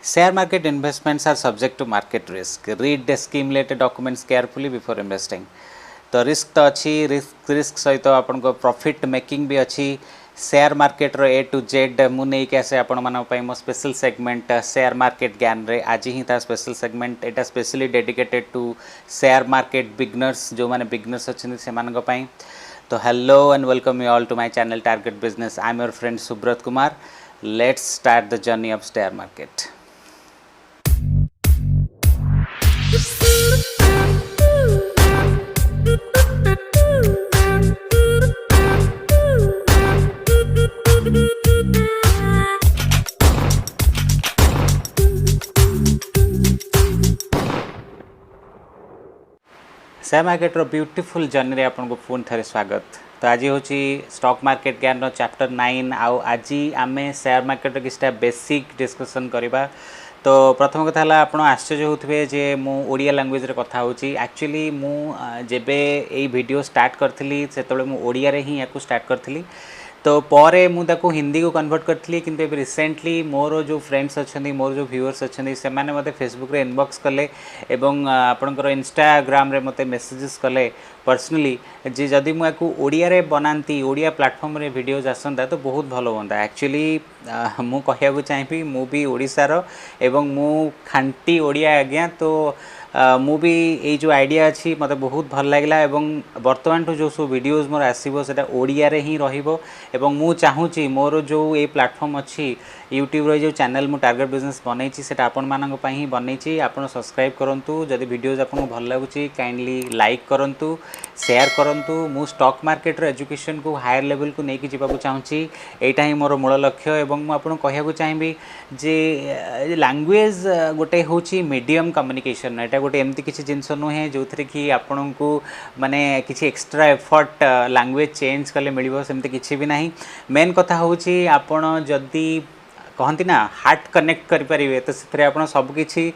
Share market investments are subject to market risk. Read the scheme related documents carefully before investing. तो risk तो अच्छी risk सहित आपण को प्रॉफिट मेकिंग भी अच्छी शेयर मार्केट रो ए टू जेड मु नहीं कैसे आपण मानक पई मो स्पेशल सेगमेंट शेयर मार्केट ज्ञान रे आज ही ता स्पेशल सेगमेंट एटा specially dedicated to share market beginners जो माने बिगनर्स अच्छे से मानक पई तो hello and welcome you all to my channel target business I am your friend Subrat Kumar let's start the journey of share market share market रो beautiful journey रे आपन को फोन थरे स्वागत। तो आज हूँ स्टॉक मार्केट ज्ञान चैप्टर 9 आउ आज आमे शेयर मार्केट किसी बेसिक डिस्कसन करवा। तो प्रथम कथा है आप आश्चर्य होते जे मु ओडिया लैंग्वेज रे कथा होची एक्चुअली मु जेबे ए वीडियो स्टार्ट करथली सेतबे मु ओडिया रे ही याकू स्टार्ट करथली तो परे मुझे हिंदी को कन्वर्ट करी कि रिसेंटली मोर जो फ्रेंड्स अच्छा मोर जो व्यूअर्स अच्छा से मैंने मत फेसबुक रे इनबॉक्स कले एवं आपणकर इंस्टाग्राम रे मते मेसेजेस कले पर्सनली जे जदि मुझे ओडिया रे बनाती ओडिया प्लेटफॉर्म रे वीडियोज आसंता तो बहुत भलो होंदा। एक्चुअली मु कहया चाहिए मु भी ओडिशार एवं मु खांटी ओडिया आज्ञा तो मु भी ये जो आइडिया अच्छी मत बहुत भल लगे एवं बर्तमान जो सब वीडियोज मोर आसो से ओडिया रे ही रहिबो एवं मु चाहूँगी मोर जो ये प्लेटफॉर्म अच्छी यूट्यूब रो जो चैनल मु टारगेट बिजनेस बनईची से आपण मानक पई ही बनईची आपण सब्सक्राइब करंतु जदि वीडियोज आपको भल लगुची काइंडली लाइक करंतु शेयर करंतु मु स्टॉक मार्केट रो एजुकेशन को हायर लेवल को लेकिन जीवा चाहूँगी एटा ही मोर मूल लक्ष्य एवं मु आपन कहया चाहिए जे लैंग्वेज गोटे होची मीडियम कम्युनिकेशन एटा गोटे एमती किसी जिनस नुहे जो थे कि आपण को माने किसी एक्स्ट्रा एफर्ट लैंग्वेज चेंज कले मिलिबो सेमती किसी भी नहीं। मेन कथा होची आपण जदि कहती ना हार्ट कनेक्ट करें तो से आप सबकि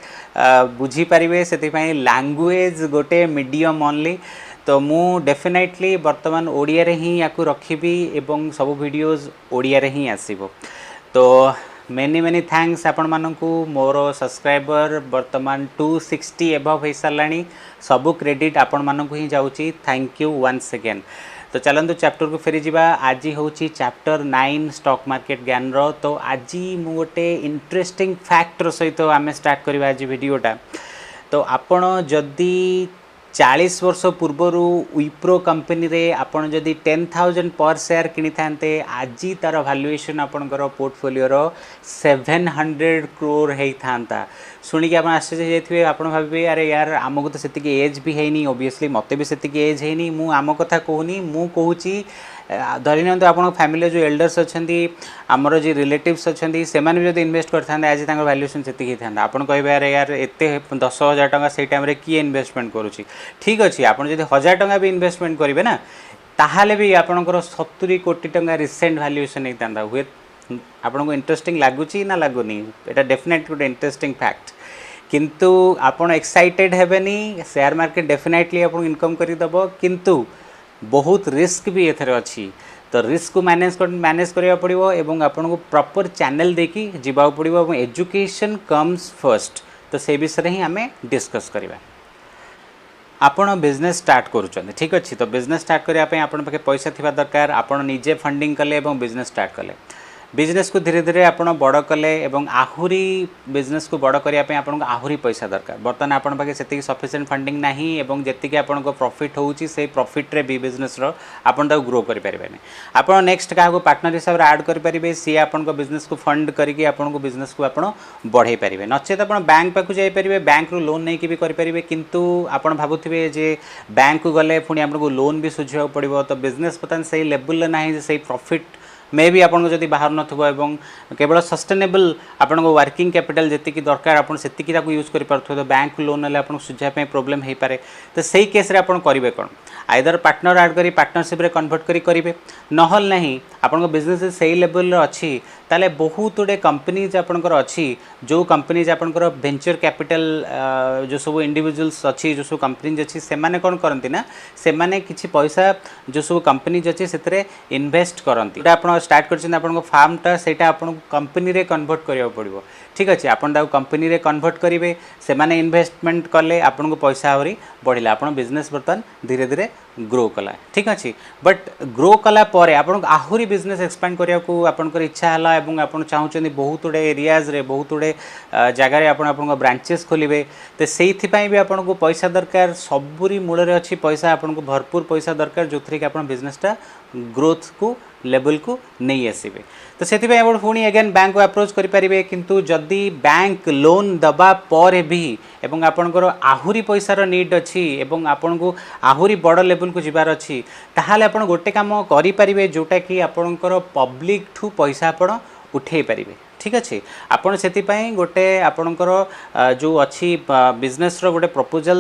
बुझीपारे से लैंग्वेज गोटे मीडियम ओनली तो मु डेफिनेटली बर्तमान ओडिया रे ही या रखी एवं सब वीडियोज ओडिया रे ही आसीबो। तो मेनी मेनी थैंक्स आपण मानकू मोर सब्सक्राइबर बर्तमान 260 एबव हो साराणी सबू क्रेडिट आपण मानकू ही जाउची थैंक यू वंस अगेन। तो चलतु चैप्टर को फेरी जावा आज हूँ चैप्टर 9 स्टॉक मार्केट ज्ञान रो। तो आज मु गोटे इंटरेस्टिंग फैक्टर सहित आम स्टार्ट करवा आज वीडियोटा। तो आपण जदि 40 वर्ष पूर्वर विप्रो कंपनी रे आपण जदि 10,000 पर शेयर किनी थांते आज तार वैल्यूएशन आपणकर पोर्टफोलियो रो 700 करोड़ है था। शुणिकी आप आश्चर्य जाइए आप भावे अरे यार आमको तो सेतिकी एज भी है ओबियसली मत भी सेतिकी एज है मु आम कथा कहूनी मु कहूँ धरी नि आप फैमिली जो एल्डर्स अच्छा आमर जो रिलेटिव्स अच्छा से भी इन्वेस्ट करते आज वैल्यूएशन से था आप कहे अरे यार एत 10,000 टका से टाइम किए इन्वेस्टमेंट करुच्ची ठीक अच्छे आप 1,000 टका भी इन्वेस्टमेंट करेंगे ना ताहले भी आपंकर 70 कोटी टका रिसेंट वैल्यूएशन होता हुए आपको इंटरेस्टिंग लगुच ना लगुनि एटा डेफिनेट गोटे इंटरेस्टिंग फैक्ट किंतु आपन एक्साइटेड हेबेनी शेयर मार्केट डेफिनेटली आपको इनकम करदेव किंतु बहुत रिस्क भी एथरे अच्छी तो रिस्क को मैनेज करिया पड़िबो एवं आपन को प्रॉपर चैनल देकी जीवा पड़िबो एवं एजुकेशन कम्स फर्स्ट। तो से विषय ही आमे डिस्कस करिबा। आपण बिजनेस स्टार्ट करूछन ठीक अच्छे तो बिजनेस स्टार्ट करिया पे आपन पाखे पैसा थिबा दरकार आपण निजे फंडिंग कले एवं बिजनेस स्टार्ट कले बिजनेस को धीरे धीरे आप बड़ कले एवं आहुरी बिजनेस को बड़ करने आपको आहुरी पैसा दरकार बर्तमान आपन पाखे से सफिशिएंट फंडिंग नहीं एवं जी आप प्रॉफिट होची से प्रॉफिट रे भी बिजनेस रो आपन ताको ग्रो करि परिबेनी आप नेक्स्ट क्या पार्टनर हिसाब से ऐड करेंगे सी आपन बिजनेस को फंड करके आपन बिजनेस को आप बढ़े पारे नचेत आप बैंक पाक जापर बैंक रू लोन नहीं भी करेंगे किंतु आप भावुवे जे बैंक को गले पुणी आपको लोन भी सुझा पड़ो तो बिजनेस बर्तमान से लेवल ना से प्रॉफिट मे भी आपको जब बाहर नथुबो एवं केवल सस्टेनेबल आपको वर्किंग कैपिटल जी दरकार आप यूज कर तो बैंक लोन ना आपको सुझापी प्रोब्लेम हो पाए तो सही केस रे आपन करेंगे कौन आइदर पार्टनर ऐड करी पार्टनरशिप रे कन्वर्ट करेंगे नहल नहीं आपन बिजनेस सही लेवल अच्छी ताले बहुत गुड़े कंपनीज आपंकर अच्छी जो कंपनीज आपंकर वेंचर कैपिटल जो सब इंडिविजुअल्स अच्छी जो सब कंपनीज अच्छी से माने कौन करती ना से माने किछि पैसा जो सब कंपनीज अच्छी से इन्वेस्ट करती आप स्टार्ट कर फार्मटा से कंपनी रे कन्वर्ट करिया पड़िबो ठीक अच्छे आपन ताको कंपनी रे कन्वर्ट करेंगे से माने इन्वेस्टमेंट कले आपन को पैसा आहरी बढ़िला आपन बिजनेस बर्तन धीरे धीरे ग्रो कला ठीक अच्छे बट ग्रो कला परे आपन आहरी बिजनेस एक्सपांड करिया को आपन कर इच्छा हला एवं आपन चाहउछन बहुत गुडे एरियाज रे बहुत गुडे जगह रे आपन आपन ब्रांचेस खोलिबे ते सेइथि पई भी आपन को पैसा दरकार सबुरी मूल रे अछि पैसा आपन को भरपूर पैसा दरकार जोथरे कि आपन बिजनेस टा ग्रोथ को लेवल को नहीं आसबे तो से आप पुणी अगेन बैंक को अप्रोच करें किंतु जदि बैंक लोन दबा पर भी एवं आपणकर आहुरी पैसार नीड अच्छी एवं आपन को आहुरी बड़ लेवल को जीवार अच्छी ताहले आपन गोटे काम करें जोटा कि आपणकर पब्लिक ठू पैसा आपड़ उठे पारे ठीक अच्छे आपड़ से गोटे आपणकर जो अच्छी बिजनेस गोटे प्रपोजल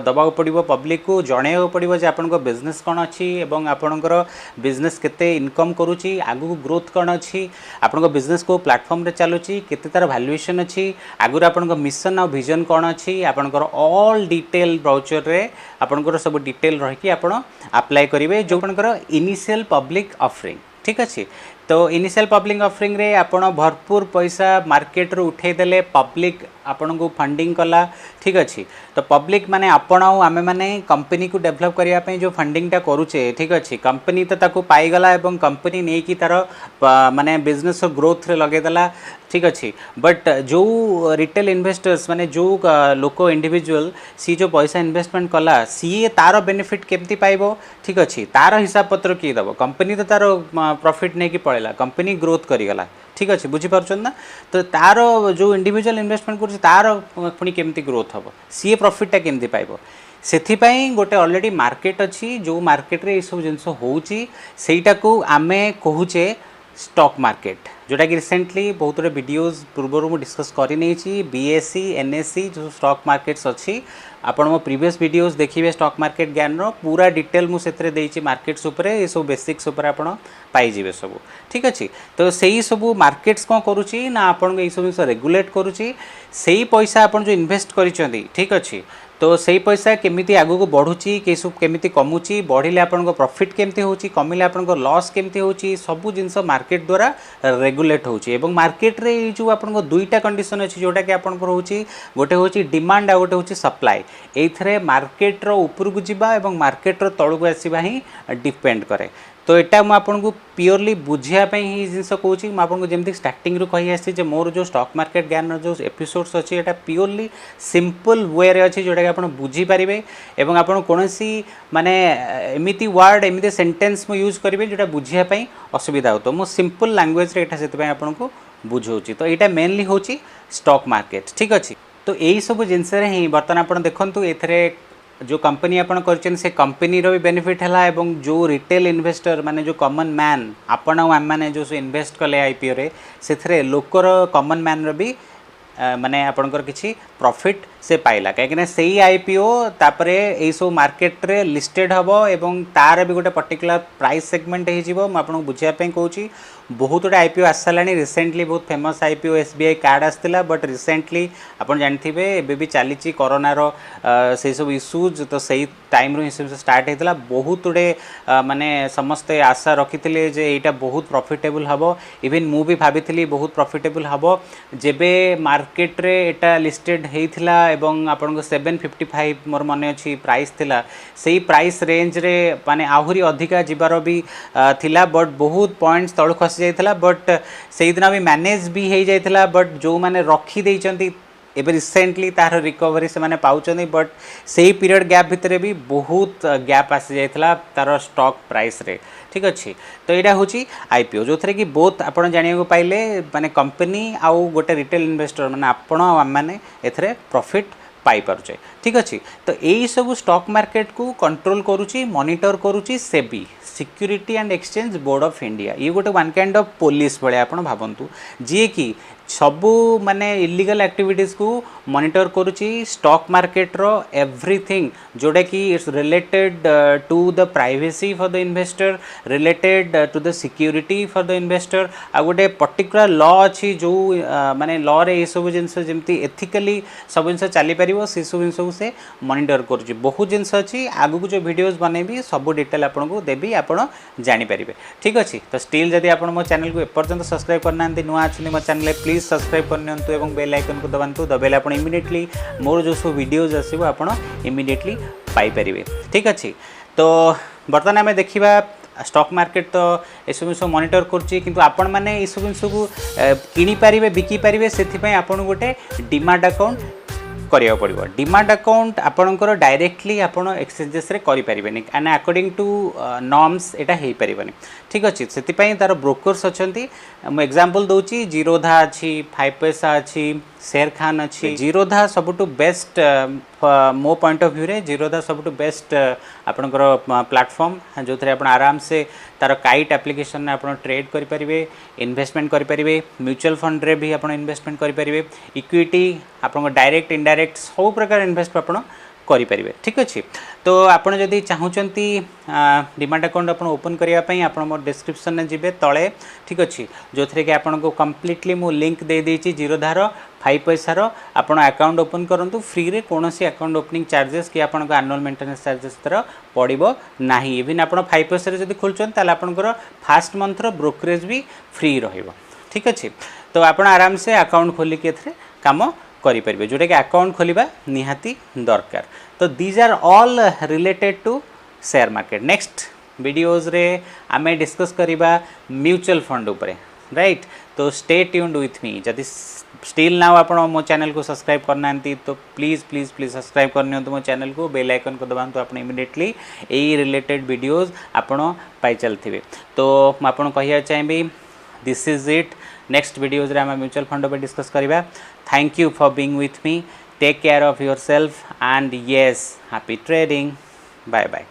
दबा पड़ो पब्लिक को जन पड़ो जे आपन बिजनेस कौन अच्छी एवं आपणकर बिजनेस केते इनकम करुच्ची आगु ग्रोथ कौन अच्छी आपन बिजनेस को प्लेटफॉर्म रे चलुची केते तार वैल्यूएशन अच्छी आगुर आपन मिशन आ विजन कौन अच्छी आपणकर ऑल डिटेल ब्राउचर रे आपणकर सब डिटेल रही आपन अप्लाई करेंगे जो आपणकर इनिशियल पब्लिक ऑफरिंग ठीक अच्छे तो इनिशियल पब्लिक ऑफरिंग रे आपण भरपूर पैसा मार्केट रू उठे देले पब्लिक आपण को फंडिंग कला ठीक अच्छे तो पब्लिक माने आपण आमे माने कंपनी को डेवलप करिया पे जो फंडिंग टा करूचे ठीक अच्छे कंपनी तो ताको पाई गला एवं कंपनी नहीं कि तार माने बिजनेस ग्रोथ रे लगे देला ठीक अच्छे बट जो रिटेल इन्वेस्टर्स माने जो लोक इंडिविजुअल सी जो पैसा इन्वेस्टमेंट कला सी तार बेनिफिट केमती पाइबो ठीक अच्छे तार हिसाब पत्र किए दब कंपनी तो तार प्रॉफिट नहीं कि पड़ेला कंपनी ग्रोथ करीगला ठीक अच्छे बुझीपार ना तो तार जो इंडिविजुअल इन्वेस्टमेंट कर तार पुणी केमती ग्रोथ हम सी प्रॉफिटा केमती पाइबो सेथिपाई गोटे ऑलरेडी मार्केट अच्छी जो मार्केट रे सब जिनस होउची सेटा को आमे कहूचे स्टॉक मार्केट जोटा कि रिसेंटली बहुत गुड़े वीडियोज पूर्व मुझे डिस्कस करनी बीएससी एनएससी जो स्टॉक मार्केट्स अच्छी आपण मो प्रीवियस वीडियोज देखिए स्टॉक मार्केट ज्ञान पूरा डिटेल मुझे मार्केट्स उपरे ये सब बेसिक्स उपर आपण पाइबे सब ठीक अच्छे तो सही सब मार्केट्स कौन करुच्ची ना आपन ये सब जिन रेगुलेट करुच्ची से पैसा आपन जो इन्वेस्ट करिसेंती ठीक अच्छे तो सही पैसा केमिति आगु को बढ़ुची केमिति कमुची बढ़िले आपन को प्रॉफिट केमती होची कमिले आपन को लॉस केमती होची सब जिनस मार्केट द्वारा रेगुलेट होची एवं मार्केट रे जो आपन को दुईटा कंडीशन अछि जोटा कि आपन को होची गोटे होची डिमांड आ गोटे होची सप्लाई एथरे मार्केट रो ऊपर को जिबा एवं मार्केट रो तळु को आसीबा ही डिपेंड करे तो यहाँ मुझे आपको प्योरली बुझापी ही जिन कौच मुझे जमी स्टार्टिंग रू कही आसी मोर जो स्टॉक मार्केट ज्ञान जो एपिसोड्स अच्छी यहाँ प्योरली सिंपल वे रे अच्छी जोटा कि आप बुझीपारे और आप कौन माने एमती वर्ड एमती सेंटेंस मु यूज करेंगे जोटा बुझापी असुविधा हो तो मुझे सिंपल लैंग्वेज रे से आपको बुझाऊँगी तो यहाँ मेनली हूँ स्टॉक मार्केट ठीक अच्छे तो यही सब जिनस ही बर्तमान आप देखूँ ये जो कंपनी आपन करछन से कंपनी रो भी बेनिफिट हला एवं जो रिटेल इन्वेस्टर माने जो कॉमन मैन आपन आम माने जो इन्वेस्ट कले आईपीओ रे सेथरे लोकर कॉमन मैन रो भी माने आपनकर किछि प्रॉफिट से पाइला कहीं से आईपीओ तापरे यही सब मार्केट रे लिस्टेड हबो एवं तार भी गोटे पर्टिकुलर प्राइस सेगमेंट हो आपको बुझापी कहूँ बहुत गुटे आईपीओ आसानी रिसेंटली बहुत फेमस आईपीओ एसबीआई कार्ड आसाला बट रिसेंटली आप जानते एबे भी चली कोरोनार से सब इश्यूज तो सही टाइम रू सब स्टार्ट होता बहुत गुटे माने समस्ते आशा रखी थे जे यहाँ बहुत प्रॉफिटेबल हम इवेन मु भी भाभी बहुत प्रॉफिटेबल हम जेबे मार्केट रे एटा लिस्टेड होता एवं आपन को 755 मोर मन अच्छी प्राइस थिला सही प्राइस रेंज रे माने आहुरी अधिका जीवार भी थिला बट बहुत पॉइंट्स तळु खसी जाइथिला बट सही दिन भी मैनेज भी हो जाइथिला बट जो माने रखी देइचंती एबे रिसेंटली तार रिकवरी से माने पाउचंदी बट सही पीरियड गैप भितर भी बहुत गैप आसी जाइथिला तार स्टॉक प्राइस रे ठीक अच्छे तो यहाँ हूँ आईपीओ जो थे कि बहुत आप जाना पाइले माने कंपनी आउ गोटे रिटेल इन्वेस्टर माने आपण मैंने एथरे प्रॉफिट पाई पारुचे ठीक अच्छे तो यही सब स्टॉक मार्केट को कंट्रोल करुच्ची मॉनिटर करुच्ची SEBI security and exchange board of India ये गोटे वन काइंड ऑफ पुलिस भाई आप भावतु जी कि सबू माने इलीगल एक्टिविटीज को मॉनिटर करुच्ची स्टॉक मार्केट रो एवरीथिंग जोड़ा कि it's related to the privacy for the investor related to the security for the investor आ गोटे पर्टिकुलर लॉ अच्छी जो माने लॉ रे ये सब जिन जमी एथिकली सब जिन चली पार से सब जिन से मॉनिटर करूँ बहुत जिनस अच्छी आगू जो वीडियोस बनैबी सब डिटेल आपको देवी आप जानीपर ठीक अच्छे तो स्टिल जदि आप मो चैनल को एपर्तंत सब्सक्राइब करना नुआ अच्छे मो चैनल प्लीज सब्सक्राइब करनी और बेल आइकन को दबातु दबाइले आप इमिडिएटली मोर जो सब वीडियोज आसो आप इमिडिएटली पाइपर ठीक अच्छे तो बर्तमान आम देखा स्टॉक मार्केट तो ये सब मॉनिटर करुच्ची किंतु आपण मैंने ये सब जिन को किनीपारे बिकिपारे से आपन गोटे डीमार्ट अकाउंट करिया पड़िबो डीमार्ट अकाउंट आपणकर डायरेक्टली आपण एक्सचेंजेस रे करि परिबेनी एंड अकॉर्डिंग टू नॉर्म्स एटा हेई परिबेनी ठीक अछि सेति पई तार ब्रोकर्स अछंती म एग्जांपल दोची जीरोधा अछि 5 पैसा अछि शेर खान अच्छी जीरोधा सबुठु बेस्ट मो पॉइंट ऑफ व्यू रे जीरोधा सबुठु बेस्ट आपनकर प्लेटफॉर्म जो थे आप आराम से तार काइट एप्लिकेशन आप ट्रेड करें इन्वेस्टमेंट करें म्यूचुअल फंड रे भी आप इन्वेस्टमेंट करें इक्विटी आप डायरेक्ट इनडायरेक्ट सब प्रकार इन्वेस्ट आप करें ठीक अच्छे तो आपड़ जदि चाहूँगी डीमार्ट अकाउंट आप ओपन करने आप मोर डिस्क्रिप्शन में जी तले ठीक अच्छे जो थे कि आपको कम्प्लीटली मु लिंक दे देती जीरोधार 5 पैसार आप अकाउंट ओपन करूँ फ्री रे कौन अकाउंट ओपनिंग चार्जेस कि आप एनुअल मेंटेनेंस चार्जेस तर पड़ो ना इवन आप 5 पैसा जब खोलुँच आपंकर फास्ट मंथर ब्रोकरेज भी फ्री रहिबो ठीक अच्छे तो आप आराम से अकाउंट खोलिक काम करें जोटा कि अकाउंट खोलिबा निहाती दरकार तो these are all related to share market next videos रे आमे डिस्कस करिबा म्यूचुअल फंड उपरे राइट तो स्टे ट्यून्ड विथ मी जदि स्टिल नाउ आप मो चैनल को सब्सक्राइब करना तो प्लीज़ प्लीज़ प्लीज़ सब्सक्राइब करनी मो चैनल को बेल आइकन को दबातु आप इमिडिएटली यही रिलेटेड वीडियोज आप पाई चलते तो मुझे कहना चाहिए this is it next videos रे आम म्यूचुअल फंड पर डिस्कस करिबा thank you for being with me take care of yourself and yes happy trading bye bye.